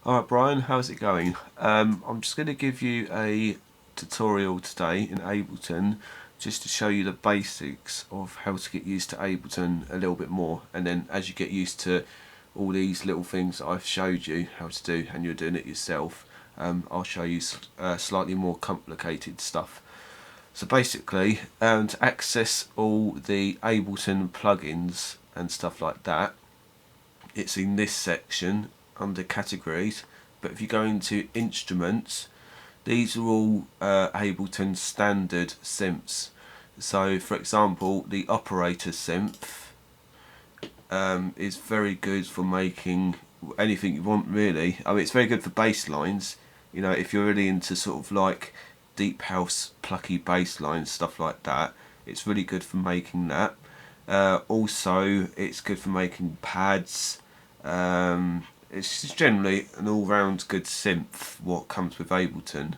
Alright Brian, how's it going? I'm just going to give you a tutorial today in Ableton just to show you the basics of how to get used to Ableton a little bit more, and then as you get used to all these little things that I've showed you how to do and you're doing it yourself, I'll show you slightly more complicated stuff. So basically, to access all the Ableton plugins and stuff like that, it's in this section under categories, but if you go into instruments, these are all Ableton standard synths. So for example, the operator synth is very good for making anything you want, really. I mean, it's very good for bass lines, you know, if you're really into sort of like deep house plucky bass lines, stuff like that. It's really good for making that. Also it's good for making pads. It's just generally an all-round good synth what comes with Ableton,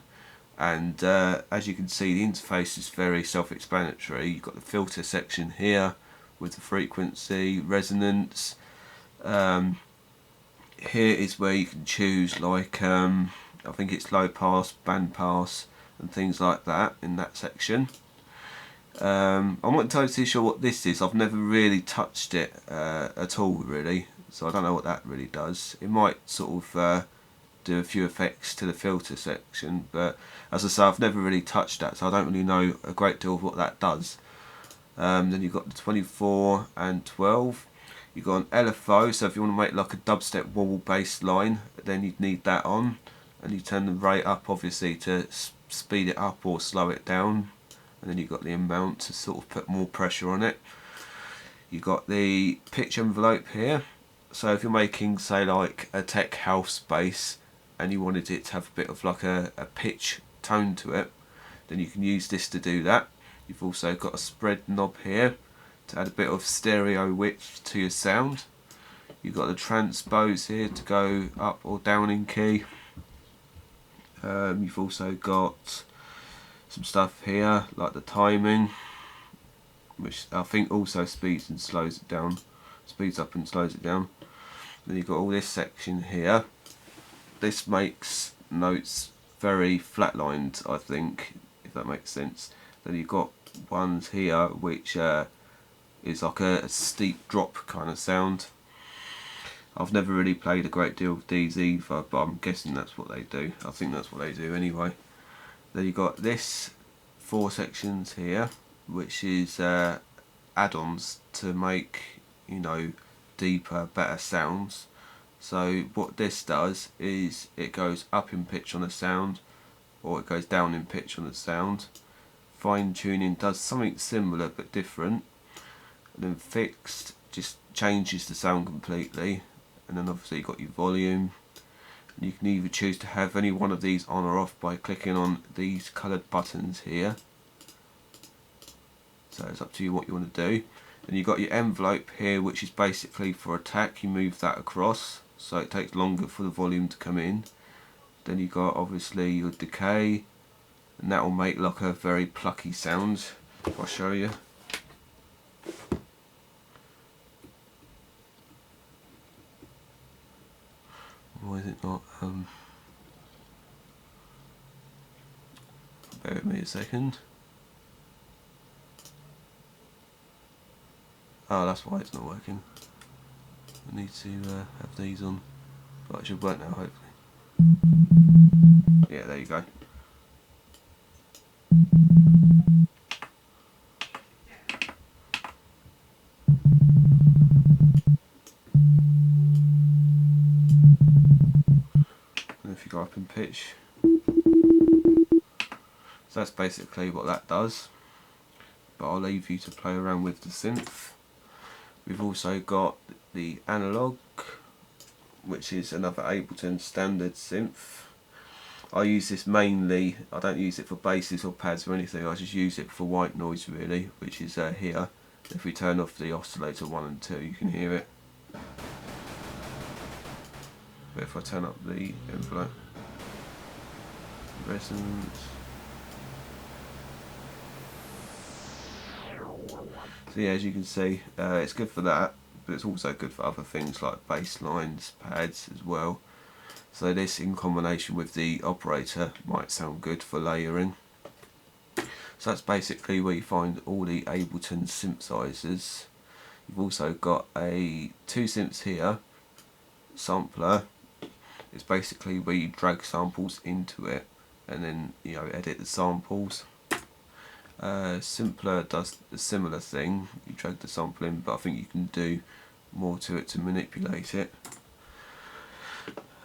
and as you can see, the interface is very self-explanatory. You've got the filter section here with the frequency, resonance. Here is where you can choose, like I think it's low pass, band pass and things like that in that section. I'm not entirely sure what this is. I've never really touched it at all, really, so I don't know what that really does. It might sort of do a few effects to the filter section, but as I say, I've never really touched that, so I don't really know a great deal of what that does. Then you've got the 24 and 12. You've got an LFO, so if you want to make like a dubstep wobble bass line, then you'd need that on, and you turn the rate up obviously to speed it up or slow it down. And then you've got the amount to sort of put more pressure on it. You've got the pitch envelope here. So if you're making, say, like a tech house bass and you wanted it to have a bit of like a pitch tone to it, then you can use this to do that. You've also got a spread knob here to add a bit of stereo width to your sound. You've got the transpose here to go up or down in key. You've also got some stuff here like the timing, which I think also speeds and slows it down, speeds up and slows it down. Then you've got all this section here. This makes notes very flatlined, I think, if that makes sense. Then you've got ones here which is like a steep drop kind of sound. I've never really played a great deal of these either, but I'm guessing that's what they do. I think that's what they do anyway. Then you've got this 4 sections here, which is add-ons to make, you know, deeper, better sounds. So what this does is it goes up in pitch on a sound, or it goes down in pitch on a sound. Fine tuning does something similar but different. And then fixed just changes the sound completely. And then obviously you've got your volume. You can either choose to have any one of these on or off by clicking on these coloured buttons here. So it's up to you what you want to do. Then you've got your envelope here, which is basically for attack. You move that across, so it takes longer for the volume to come in. Then you've got obviously your decay, and that will make like a very plucky sound. If I show you. Why is it not? Bear with me a second. Oh, that's why it's not working. I need to have these on. But it should work now, hopefully. Yeah, there you go. And if you go up in pitch, so that's basically what that does, but I'll leave you to play around with the synth. We've also got the analog, which is another Ableton standard synth. I use this mainly, I don't use it for basses or pads or anything, I just use it for white noise really, which is here. If we turn off the oscillator 1 and 2 you can hear it. But if I turn up the envelope, resonance. So yeah, as you can see, it's good for that, but it's also good for other things like bass lines, pads as well. So this in combination with the operator might sound good for layering. So that's basically where you find all the Ableton synthesizers. You've also got two synths here. Sampler is basically where you drag samples into it and then edit the samples. Simpler does a similar thing. You drag the sample in, but I think you can do more to it to manipulate it.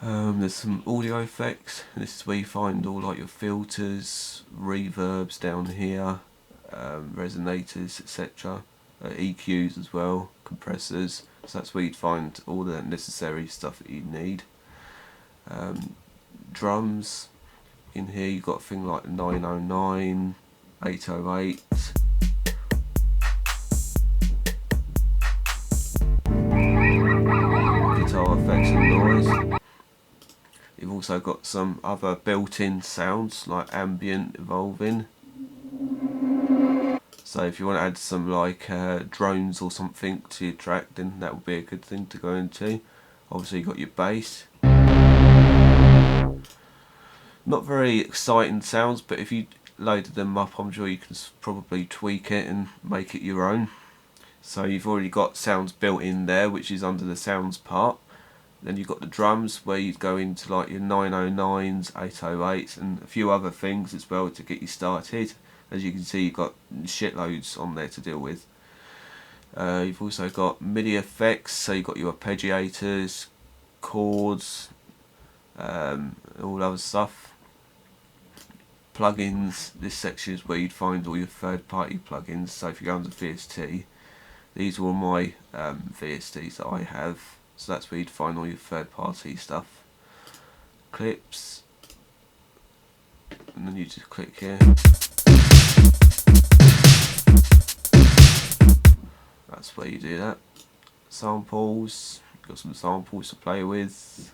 There's some audio effects. This is where you find all like your filters, reverbs down here, resonators, etc. EQs as well, compressors. So that's where you'd find all the necessary stuff that you need. Drums. In here you've got a thing like 909, 808. Guitar effects and noise. You've also got some other built-in sounds like ambient, evolving. So if you want to add some like drones or something to your track, then that would be a good thing to go into. Obviously you've got your bass. Not very exciting sounds, but if you loaded them up, I'm sure you can probably tweak it and make it your own. So you've already got sounds built in there, which is under the sounds part. Then you've got the drums where you go into like your 909s, 808s and a few other things as well to get you started. As you can see, you've got shitloads on there to deal with. You've also got MIDI effects, so you've got your arpeggiators, chords, all other stuff. Plugins, this section is where you'd find all your third party plugins. So if you go under VST, these are all my VSTs that I have. So that's where you'd find all your third party stuff. Clips, and then you just click here. That's where you do that. Samples, got some samples to play with.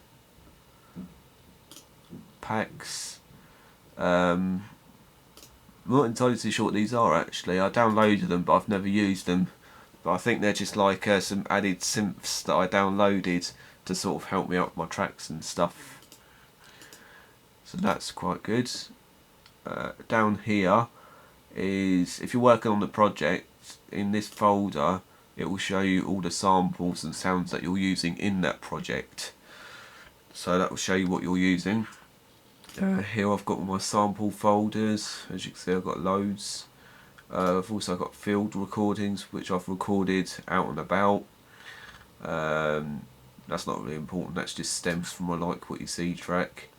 Packs. I'm not entirely sure what these are actually. I downloaded them but I've never used them. But I think they're just like some added synths that I downloaded to sort of help me out with my tracks and stuff. So that's quite good. Down here is, if you're working on the project, in this folder it will show you all the samples and sounds that you're using in that project. So that will show you what you're using. Here I've got all my sample folders. As you can see, I've got loads. I've also got field recordings which I've recorded out and about. That's not really important, that just stems from my Like What You See track.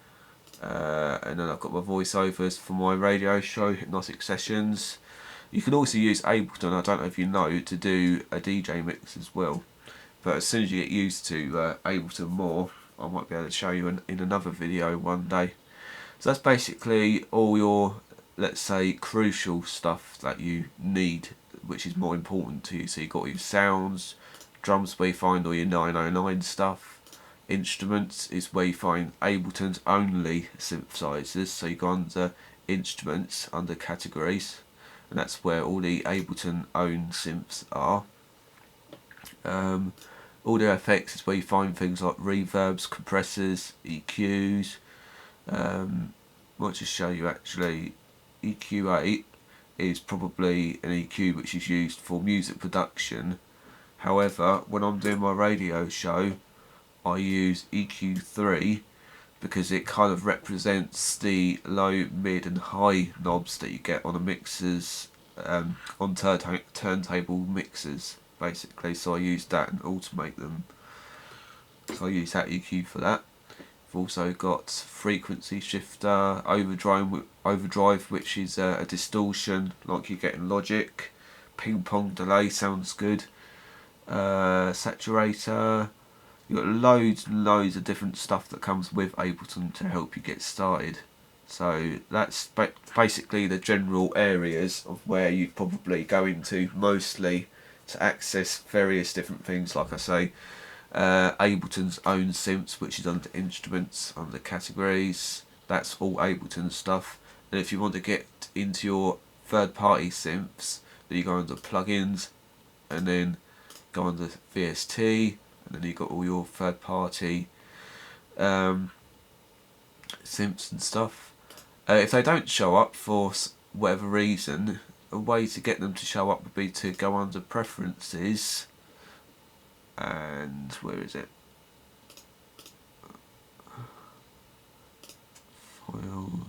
And then I've got my voiceovers for my radio show, Hypnotic Sessions. You can also use Ableton, I don't know if you know, to do a DJ mix as well. But as soon as you get used to Ableton more, I might be able to show you in another video one day. So that's basically all your, let's say, crucial stuff that you need, which is more important to you. So you've got your sounds, drums where you find all your 909 stuff, instruments is where you find Ableton's only synthesizers. So you go under instruments, under categories, and that's where all the Ableton owned synths are. Audio effects is where you find things like reverbs, compressors, EQs. Might just show you actually. EQ8 is probably an EQ which is used for music production. However, when I'm doing my radio show, I use EQ3 because it kind of represents the low, mid and high knobs that you get on the mixers, on turntable mixers basically. So I use that and automate them. So I use that EQ for that. I've also got frequency shifter, overdrive, which is a distortion like you get in Logic. Ping pong delay sounds good. Saturator. You've got loads and loads of different stuff that comes with Ableton to help you get started. So that's basically the general areas of where you probably go into mostly to access various different things. Like I say, Ableton's own synths, which is under instruments, under categories. That's all Ableton stuff. And if you want to get into your third party synths, then you go under plugins and then go under VST, and then you've got all your third party synths and stuff. If they don't show up for whatever reason, a way to get them to show up would be to go under preferences, and where is it? File.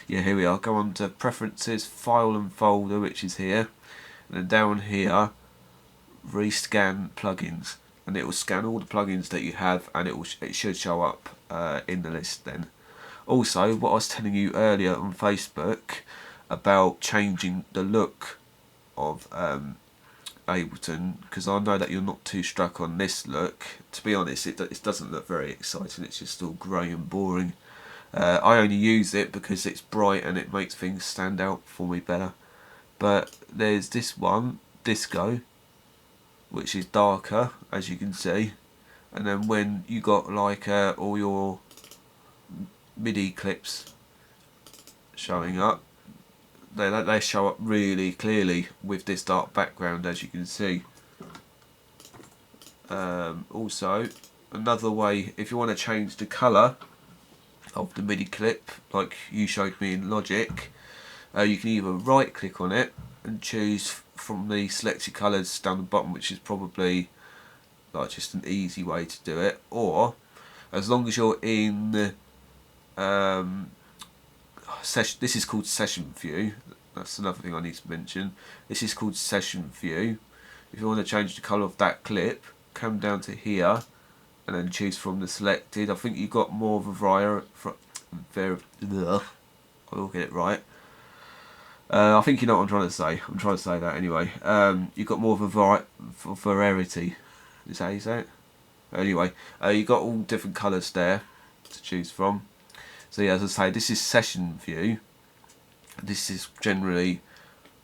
Yeah, here we are. Go on to preferences, file and folder, which is here, and then down here, rescan plugins, and it will scan all the plugins that you have, and it should show up in the list then. Also, what I was telling you earlier on Facebook about changing the look of Ableton, because I know that you're not too struck on this look. To be honest, it doesn't look very exciting. It's just all grey and boring. I only use it because it's bright and it makes things stand out for me better. But there's this one, Disco, which is darker, as you can see. And then when you got like all your MIDI clips showing up, they show up really clearly with this dark background, as you can see. Also, another way, if you want to change the colour of the MIDI clip, like you showed me in Logic, you can either right click on it and choose from the selected colours down the bottom, which is probably like just an easy way to do it, or as long as you're in this is called session view. That's another thing I need to mention. This is called session view. If you want to change the colour of that clip, come down to here and then choose from the selected. I think you've got more of a variety. I will get it right. I think you know what I'm trying to say. I'm trying to say that anyway. You've got more of a variety. Is that how you say it? Anyway, you've got all different colours there to choose from. So yeah, as I say, this is session view. This is generally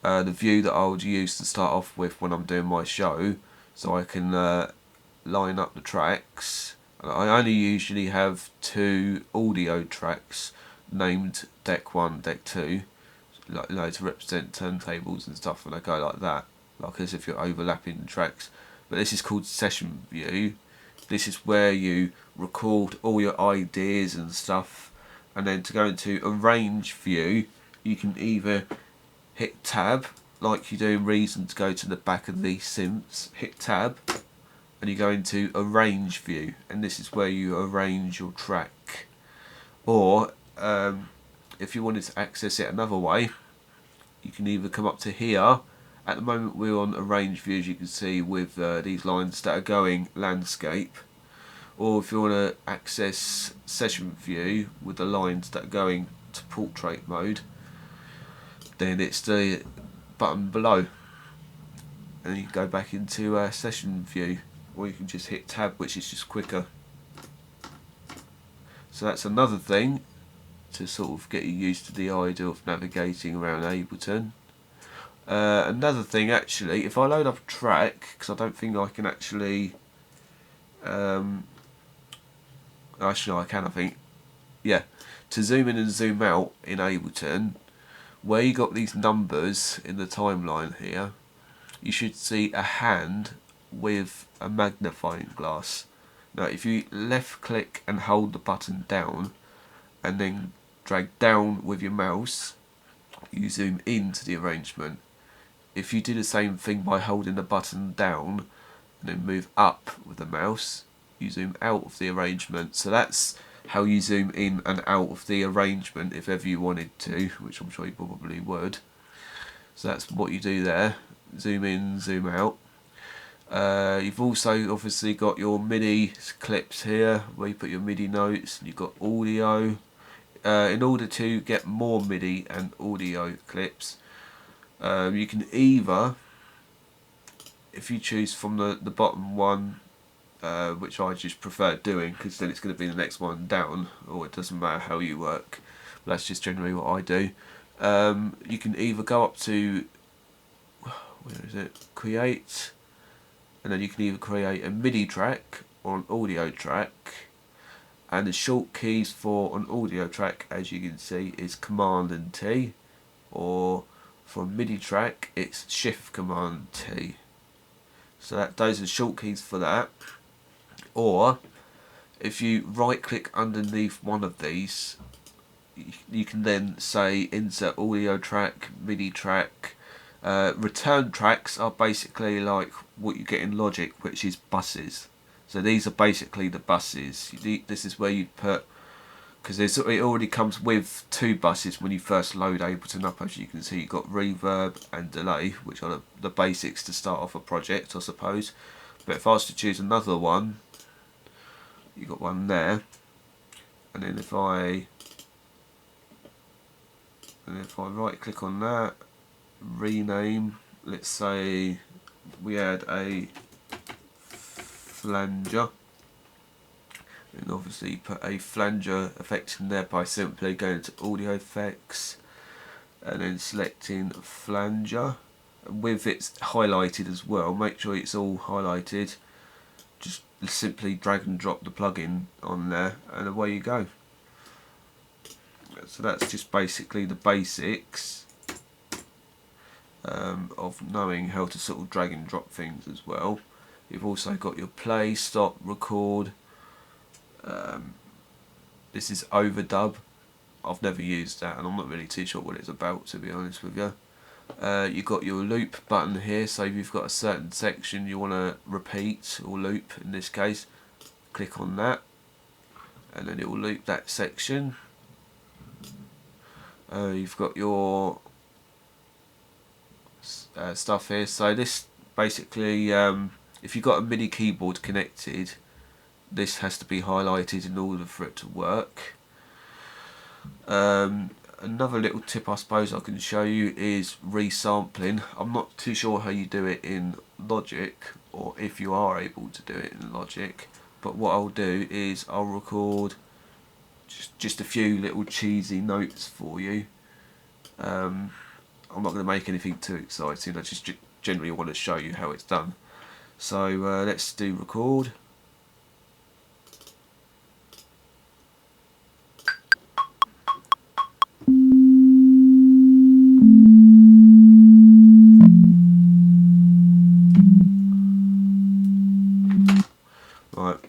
the view that I would use to start off with when I'm doing my show, so I can line up the tracks. I only usually have 2 audio tracks named deck 1, deck 2, like, you know, to represent turntables and stuff, and I go like that, like as if you're overlapping the tracks. But this is called session view. This is where you record all your ideas and stuff, and then to go into arrange view, you can either hit tab like you do in Reason to go to the back of the synths, hit tab, and you go into arrange view, and this is where you arrange your track. Or if you wanted to access it another way, you can either come up to here. At the moment we're on arrange view, as you can see, with these lines that are going landscape. Or if you want to access session view with the lines that are going to portrait mode, then it's the button below, and you can go back into session view, or you can just hit tab, which is just quicker. So that's another thing to sort of get you used to the idea of navigating around Ableton. Another thing, actually, if I load up a track, because I don't think I can actually actually I can, I think, yeah, to zoom in and zoom out in Ableton, where you got these numbers in the timeline here, you should see a hand with a magnifying glass. Now if you left click and hold the button down and then drag down with your mouse, you zoom into the arrangement. If you do the same thing by holding the button down and then move up with the mouse, you zoom out of the arrangement. So that's how you zoom in and out of the arrangement if ever you wanted to, which I'm sure you probably would. So that's what you do there, zoom in, zoom out. You've also obviously got your MIDI clips here, where you put your MIDI notes, and you've got audio. In order to get more MIDI and audio clips, you can either, if you choose from the bottom one, which I just prefer doing, because then it's going to be the next one down, or it doesn't matter how you work, but that's just generally what I do. You can either go up to, where is it, create, and then you can either create a MIDI track or an audio track, and the short keys for an audio track, as you can see, is Command and T, or for a MIDI track it's Shift Command T. So those are the short keys for that. Or if you right click underneath one of these, you can then say insert audio track, MIDI track. Return tracks are basically like what you get in Logic, which is buses. So these are basically the buses. This is where you put, because it already comes with 2 buses when you first load Ableton up. As you can see, you've got reverb and delay, which are the basics to start off a project, I suppose. But if I was to choose another one, you got one there, and then if I right click on that, rename, let's say we add a flanger, and obviously put a flanger effect in there by simply going to audio effects and then selecting flanger, and with it highlighted as well, make sure it's all highlighted, just simply drag and drop the plugin on there and away you go. So that's just basically the basics of knowing how to sort of drag and drop things as well. You've also got your play, stop, record. This is overdub. I've never used that and I'm not really too sure what it's about, to be honest with you. You've got your loop button here, so if you've got a certain section you want to repeat or loop, in this case, click on that and then it will loop that section. You've got your stuff here, so this basically, if you've got a MIDI keyboard connected, this has to be highlighted in order for it to work. Another little tip I suppose I can show you is resampling. I'm not too sure how you do it in Logic, or if you are able to do it in Logic, but what I'll do is I'll record just a few little cheesy notes for you. I'm not going to make anything too exciting, I just generally want to show you how it's done. So let's do record. Right,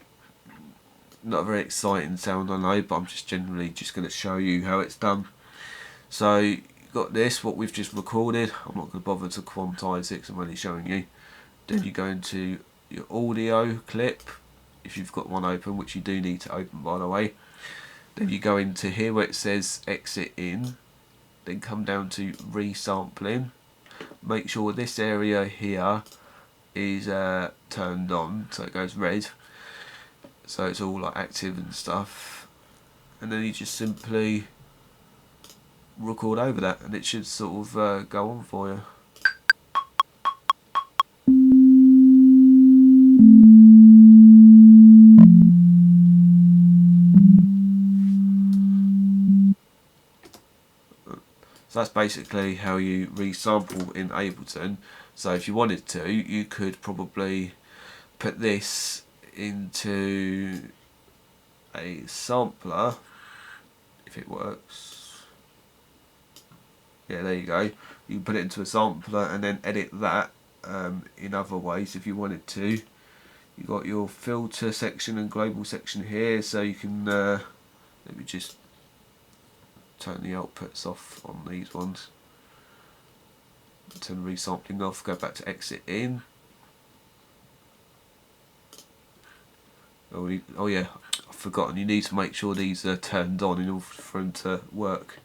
not a very exciting sound I know, but I'm just generally just going to show you how it's done. So you've got this, what we've just recorded. I'm not going to bother to quantize it because I'm only showing you. Then you go into your audio clip, if you've got one open, which you do need to open by the way. Then you go into here where it says exit in, then come down to resampling. Make sure this area here is turned on, so it goes red, so it's all like active and stuff, and then you just simply record over that and it should sort of go on for you. So that's basically how you resample in Ableton. So if you wanted to, you could probably put this into a sampler, if it works. Yeah, there you go. You can put it into a sampler and then edit that in other ways if you wanted to. You've got your filter section and global section here, so you can, let me just turn the outputs off on these ones. Turn resampling off, go back to exit in. Oh yeah, I've forgotten, you need to make sure these are turned on in order for them to work.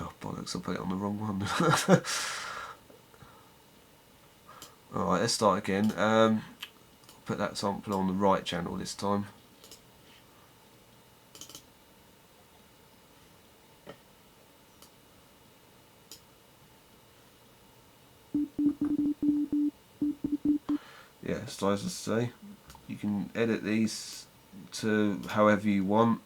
Oh bollocks, I put it on the wrong one. Alright, let's start again. Put that sample on the right channel this time. Yeah, so as I say, you can edit these to however you want.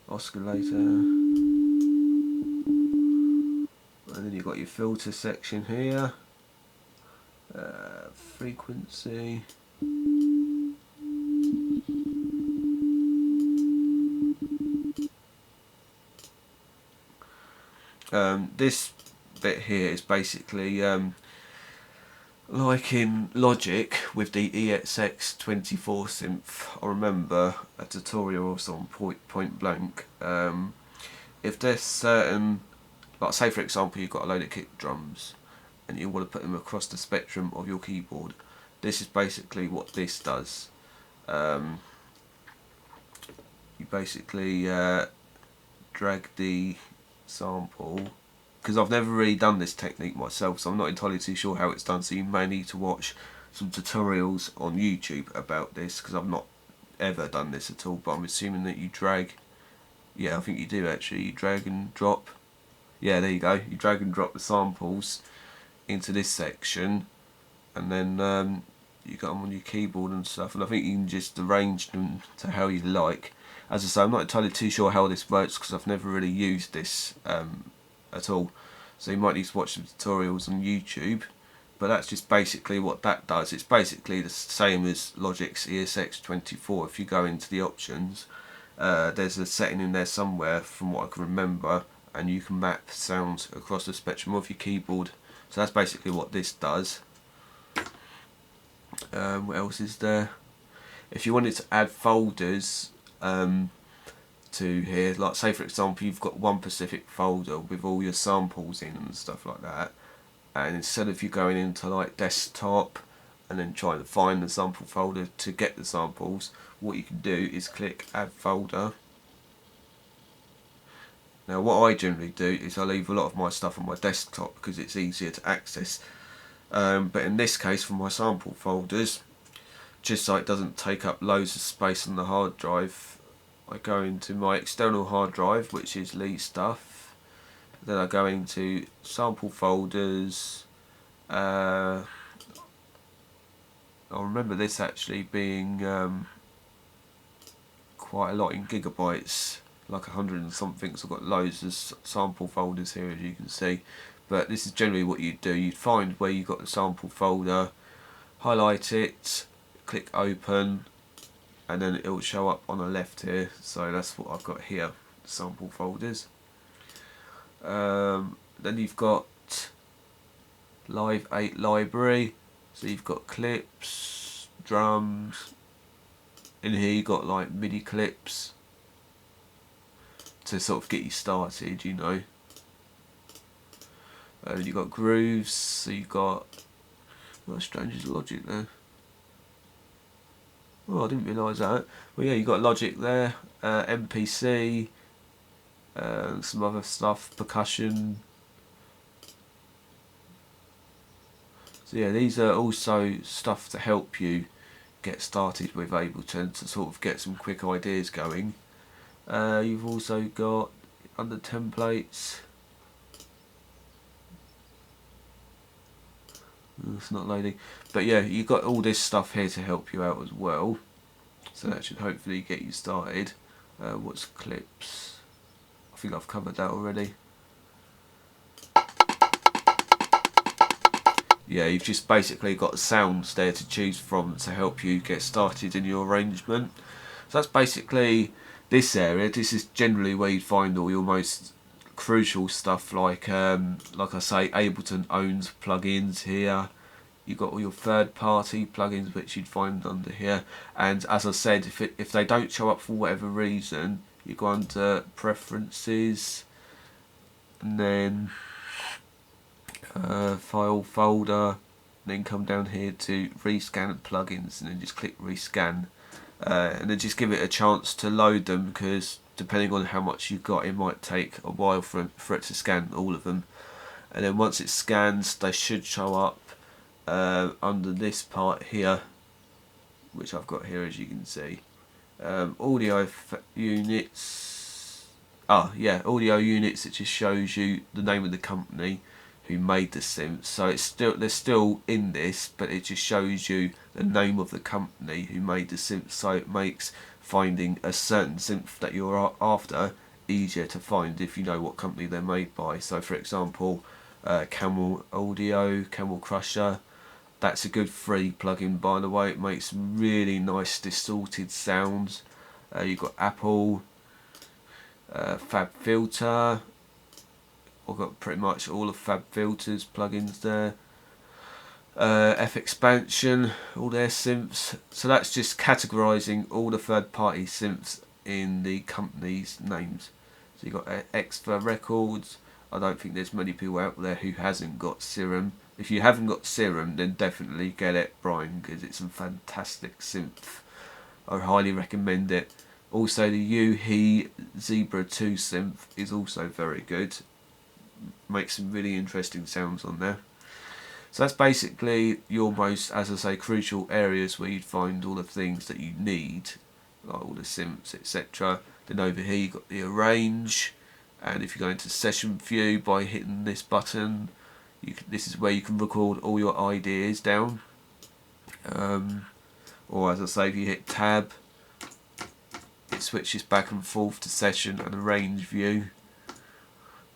Oscillator, and then you've got your filter section here, frequency, this bit here is basically Like in Logic with the EXX24 synth, I remember a tutorial also on Point Blank. If there's certain, like say for example you've got a load of kick drums and you want to put them across the spectrum of your keyboard, this is basically what this does. You basically drag the sample, because I've never really done this technique myself, so I'm not entirely too sure how it's done, so you may need to watch some tutorials on YouTube about this, because I've not ever done this at all, but I'm assuming that you drag, yeah I think you do actually, you drag and drop, yeah there you go, you drag and drop the samples into this section, and then you got them on your keyboard and stuff, and I think you can just arrange them to how you like. As I say, I'm not entirely too sure how this works because I've never really used this at all, so you might need to watch some tutorials on YouTube, but that's just basically what that does. It's basically the same as Logic's ESX24. If you go into the options, there's a setting in there somewhere from what I can remember, and you can map sounds across the spectrum of your keyboard. So that's basically what this does. What else is there? If you wanted to add folders to here, like say for example you've got one specific folder with all your samples in and stuff like that, and instead of you going into like desktop and then trying to find the sample folder to get the samples, what you can do is click add folder. Now what I generally do is I leave a lot of my stuff on my desktop because it's easier to access, but in this case for my sample folders, just so it doesn't take up loads of space on the hard drive, I go into my external hard drive, which is Lee stuff, then I go into sample folders. I remember this actually being quite a lot in gigabytes, like 100 and something, so I've got loads of sample folders here as you can see, but this is generally what you do. You'd find where you've got the sample folder, highlight it, click open, and then it will show up on the left here, so that's what I've got here, sample folders. Then you've got Live 8 library, so you've got clips, drums, in here you've got like MIDI clips to sort of get you started, you know. You've got grooves, so you've got, what strange is Logic there? Oh, I didn't realise that. Well, yeah, you've got Logic there, MPC, some other stuff, percussion. So yeah, these are also stuff to help you get started with Ableton, to sort of get some quick ideas going. You've also got under templates. It's not loading, but yeah, you've got all this stuff here to help you out as well, so that should hopefully get you started. What's clips? I think I've covered that already. Yeah, you've just basically got sounds there to choose from to help you get started in your arrangement. So that's basically this area. This is generally where you'd find all your most crucial stuff, like I say, Ableton owns plugins here. You've got all your third-party plugins which you'd find under here, and as I said, if they don't show up for whatever reason, you go under preferences, and then file folder, and then come down here to rescan plugins, and then just click rescan, and then just give it a chance to load them, because depending on how much you've got, it might take a while for it to scan all of them. And then once it scans, they should show up under this part here, which I've got here as you can see. Audio units. Audio units. It just shows you the name of the company who made the synth. So they're still in this, but it just shows you the name of the company who made the synth. So it makes finding a certain synth that you're after easier to find if you know what company they're made by. So for example, Camel Audio, Camel Crusher. That's a good free plugin, by the way. It makes some really nice distorted sounds. You've got Apple, Fab Filter. I've got pretty much all of Fab Filter's plugins there. F expansion, all their synths. So that's just categorising all the third-party synths in the company's names. So you've got X for Records. I don't think there's many people out there who hasn't got Serum. If you haven't got Serum, then definitely get it, Brian, because it's a fantastic synth. I highly recommend it. Also, the He Zebra 2 synth is also very good. Makes some really interesting sounds on there. So that's basically your most, as I say, crucial areas where you'd find all the things that you need, like all the synths, etc. Then over here you've got the arrange, and if you go into session view by hitting this button, this is where you can record all your ideas down. Or as I say, if you hit tab, it switches back and forth to session and arrange view.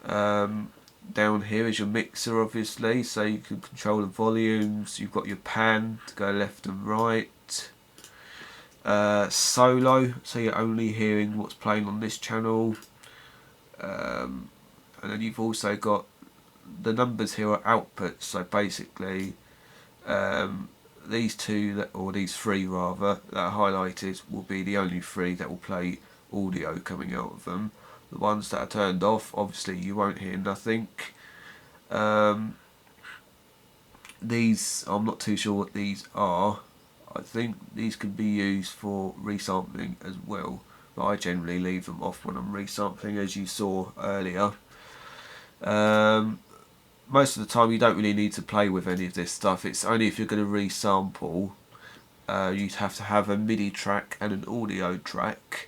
Down here is your mixer, obviously, so you can control the volumes. You've got your pan to go left and right. Solo, so you're only hearing what's playing on this channel. And then you've also got the numbers here are outputs, so basically these two, or these three rather, that are highlighted will be the only three that will play audio coming out of them. The ones that are turned off, obviously you won't hear nothing. These, I'm not too sure what these are. I think these can be used for resampling as well, but I generally leave them off when I'm resampling, as you saw earlier. Most of the time you don't really need to play with any of this stuff. It's only if you're going to resample, you'd have to have a MIDI track and an audio track.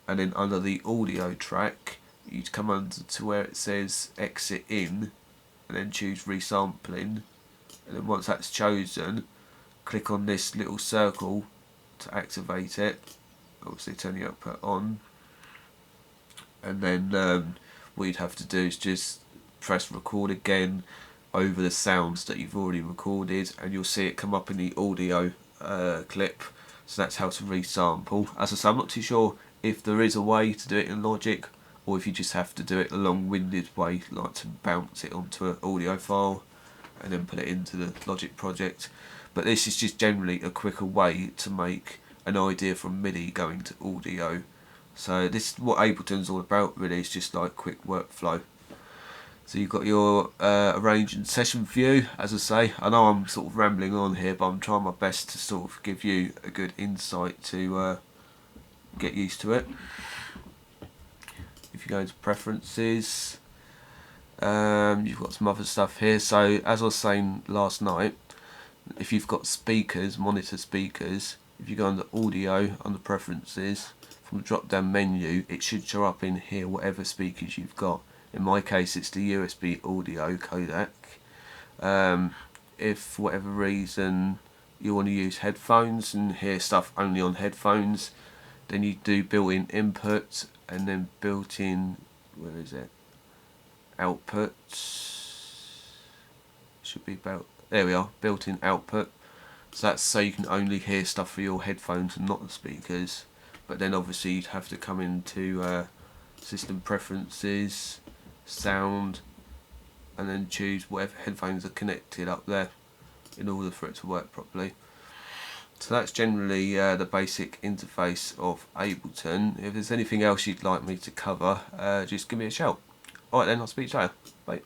And then under the audio track, you'd come under to where it says exit in, and then choose resampling. And then once that's chosen, click on this little circle to activate it. Obviously turn the output on. And then what you'd have to do is just press record again over the sounds that you've already recorded, and you'll see it come up in the audio clip. So that's how to resample. As I say, I'm not too sure if there is a way to do it in Logic, or if you just have to do it a long-winded way, like to bounce it onto an audio file and then put it into the Logic project. But this is just generally a quicker way to make an idea from MIDI going to audio. So this is what Ableton's all about, really. It's just like quick workflow. So you've got your arrange and session view. As I say, I know I'm sort of rambling on here, but I'm trying my best to sort of give you a good insight to get used to it. If you go into preferences, you've got some other stuff here. So as I was saying last night, if you've got speakers, monitor speakers, if you go under audio, under preferences, from the drop down menu, it should show up in here whatever speakers you've got. In my case it's the USB audio codec. If for whatever reason you want to use headphones and hear stuff only on headphones, then you do built-in input and then built-in, where is it, output, should be about, there we are, built-in output. So that's so you can only hear stuff for your headphones and not the speakers. But then obviously you'd have to come into system preferences, sound, and then choose whatever headphones are connected up there in order for it to work properly. So that's generally the basic interface of Ableton. If there's anything else you'd like me to cover, just give me a shout. Alright then, I'll speak to you later. Bye.